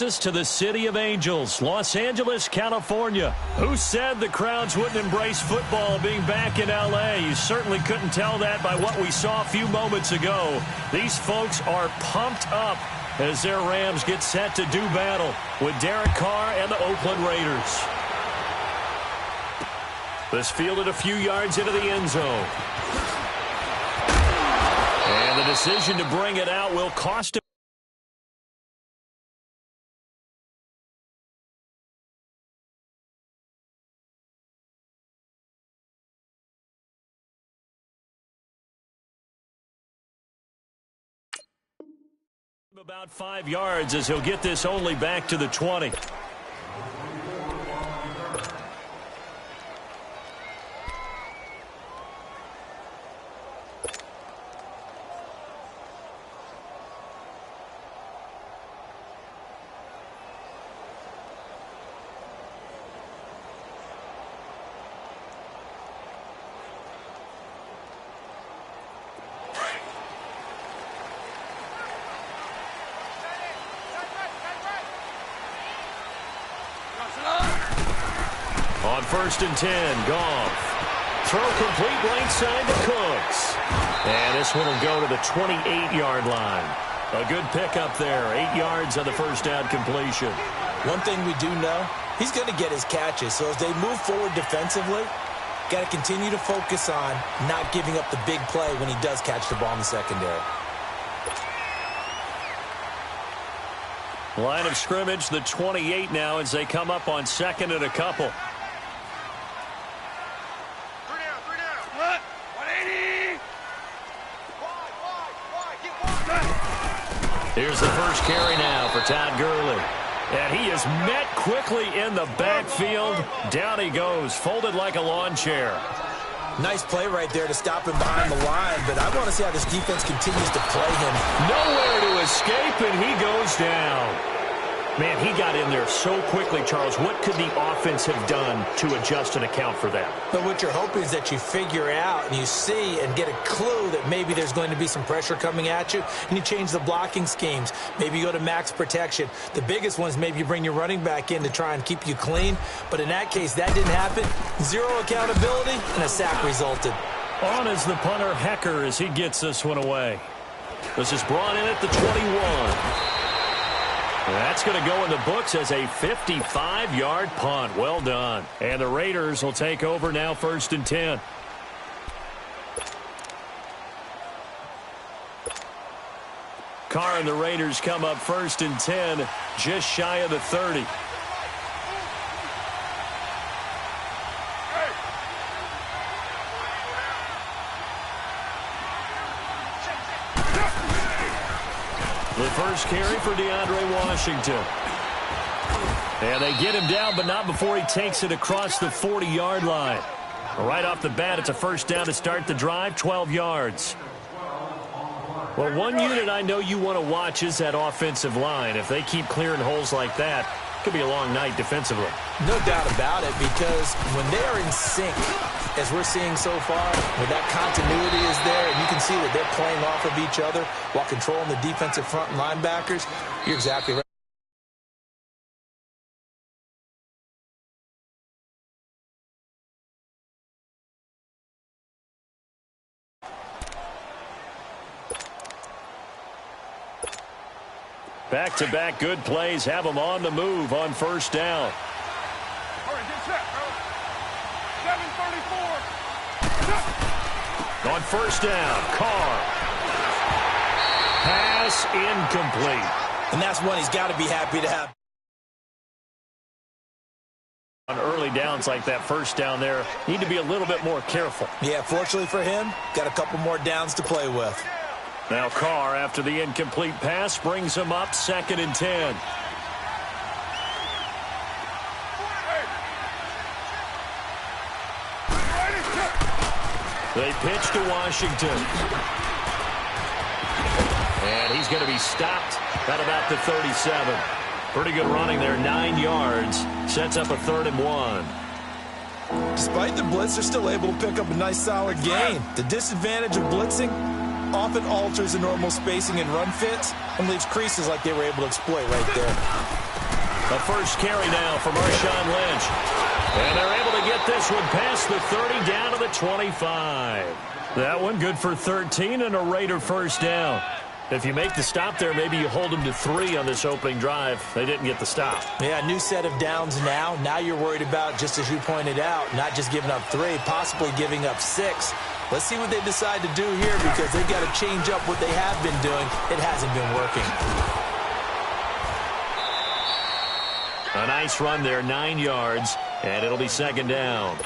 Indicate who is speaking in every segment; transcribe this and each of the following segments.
Speaker 1: takes us to the City of Angels, Los Angeles, California. Who said the crowds wouldn't embrace football being back in L.A.? You certainly couldn't tell that by what we saw a few moments ago. These folks are pumped up as their Rams get set to do battle with Derek Carr and the Oakland Raiders. This fielded a few yards into the end zone. And the decision to bring it out will cost him. About 5 yards as he'll get this only back to the 20. On 1st and 10, Goff. Throw complete right side to Cooks. And this one will go to the 28-yard line. A good pickup there. 8 yards on the first down completion.
Speaker 2: One thing we do know, he's going to get his catches. So as they move forward defensively, got to continue to focus on not giving up the big play when he does catch the ball in the secondary.
Speaker 1: Line of scrimmage, the 28 now as they come up on 2nd and a couple. Here's the first carry now for Todd Gurley. And he is met quickly in the backfield. Down he goes, folded like a lawn chair.
Speaker 2: Nice play right there to stop him behind the line, but I want to see how this defense continues to play him.
Speaker 1: Nowhere to escape, and he goes down. Man, he got in there so quickly, Charles. What could the offense have done to adjust and account for that?
Speaker 2: But what you're hoping is that you figure out and you see and get a clue that maybe there's going to be some pressure coming at you, and you change the blocking schemes. Maybe you go to max protection. The biggest one is maybe you bring your running back in to try and keep you clean. But in that case, that didn't happen. Zero accountability, and a sack resulted.
Speaker 1: On is the punter, Hecker, as he gets this one away. This is brought in at the 21. That's going to go in the books as a 55-yard punt. Well done. And the Raiders will take over now 1st and 10. Carr and the Raiders come up 1st and 10, just shy of the 30. The first carry for DeAndre Washington. And they get him down, but not before he takes it across the 40-yard line. Right off the bat, it's a first down to start the drive, 12 yards. Well, one unit I know you want to watch is that offensive line. If they keep clearing holes like that, it could be a long night defensively.
Speaker 2: No doubt about it, because when they are in sync, as we're seeing so far, when that continuity is there, and you can see that they're playing off of each other while controlling the defensive front and linebackers, you're exactly right.
Speaker 1: Back-to-back good plays have them on the move on first down.
Speaker 3: All right, get set, bro. 7:34.
Speaker 1: On first down, Carr. Pass incomplete.
Speaker 2: And that's one he's got to be happy to have.
Speaker 1: On early downs like that first down there, need to be a little bit more careful.
Speaker 2: Yeah, fortunately for him, got a couple more downs to play with.
Speaker 1: Now Carr, after the incomplete pass, brings him up 2nd and 10. They pitch to Washington. And he's going to be stopped at about the 37. Pretty good running there, 9 yards. Sets up a 3rd and 1.
Speaker 2: Despite the blitz, they're still able to pick up a nice solid gain. The disadvantage of blitzing often alters the normal spacing and run fits and leaves creases like they were able to exploit right there.
Speaker 1: first carry now for Marshawn Lynch. And they're able to get this one past the 30 down to the 25. That one good for 13 and a Raider first down. If you make the stop there, maybe you hold them to 3 on this opening drive. They didn't get the stop.
Speaker 2: Yeah, new set of downs now. Now you're worried about, just as you pointed out, not just giving up 3, possibly giving up 6. Let's see what they decide to do here, because they've got to change up what they have been doing. It hasn't been working.
Speaker 1: A nice run there, 9 yards, and it'll be second down.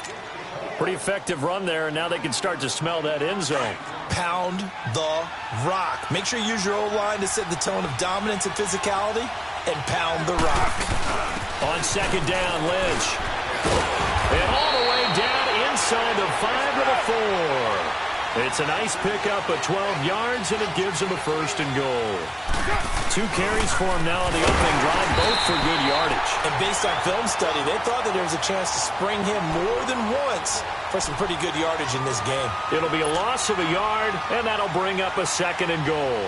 Speaker 1: Pretty effective run there, and now they can start to smell that end zone.
Speaker 2: Pound the rock. Make sure you use your O-line to set the tone of dominance and physicality, and pound the rock.
Speaker 1: On second down, Lynch. And all the way down inside the 5 to the 4. It's a nice pickup of 12 yards, and it gives him a first and goal. 2 carries for him now on the opening drive, both for good yardage.
Speaker 2: And based on film study, they thought that there was a chance to spring him more than once for some pretty good yardage in this game.
Speaker 1: It'll be a loss of a yard, and that'll bring up a second and goal.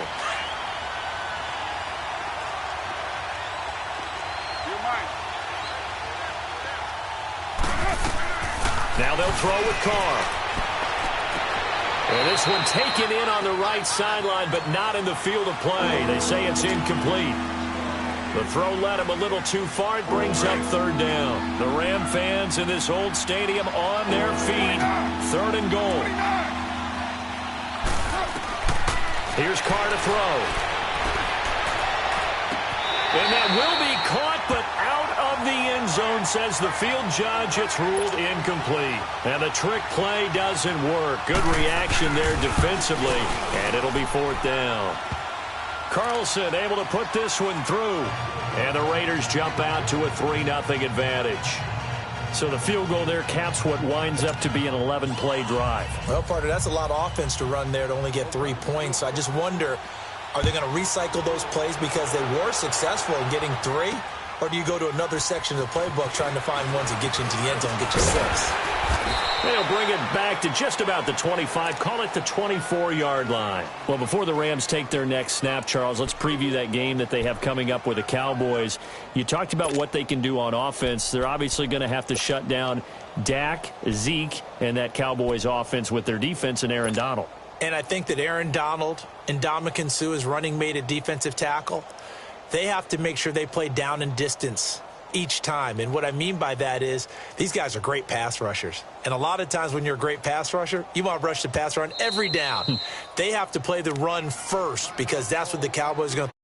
Speaker 1: Now they'll throw with Carr. And this one taken in on the right sideline, but not in the field of play. They say it's incomplete. The throw led him a little too far. It brings up third down. The Ram fans in this old stadium on their feet. Third and goal. Here's Carr to throw. And that will be caught, but out of the end zone, says the field judge. It's ruled incomplete. And the trick play doesn't work. Good reaction there defensively, and it'll be fourth down. Carlson able to put this one through, and the Raiders jump out to a 3-0 advantage. So the field goal there caps what winds up to be an 11-play drive.
Speaker 2: Well, partner, that's a lot of offense to run there to only get 3 points. I just wonder, are they going to recycle those plays because they were successful in getting 3? Or do you go to another section of the playbook trying to find ones that get you into the end zone and get you 6?
Speaker 1: They'll bring it back to just about the 25. Call it the 24-yard line. Well, before the Rams take their next snap, Charles, let's preview that game that they have coming up with the Cowboys. You talked about what they can do on offense. They're obviously going to have to shut down Dak, Zeke, and that Cowboys offense with their defense and Aaron Donald.
Speaker 2: And I think that Aaron Donald and Ndamukong Suh is running mate at defensive tackle. They have to make sure they play down and distance each time. And what I mean by that is these guys are great pass rushers. And a lot of times when you're a great pass rusher, you want to rush the pass run every down. They have to play the run first because that's what the Cowboys are going to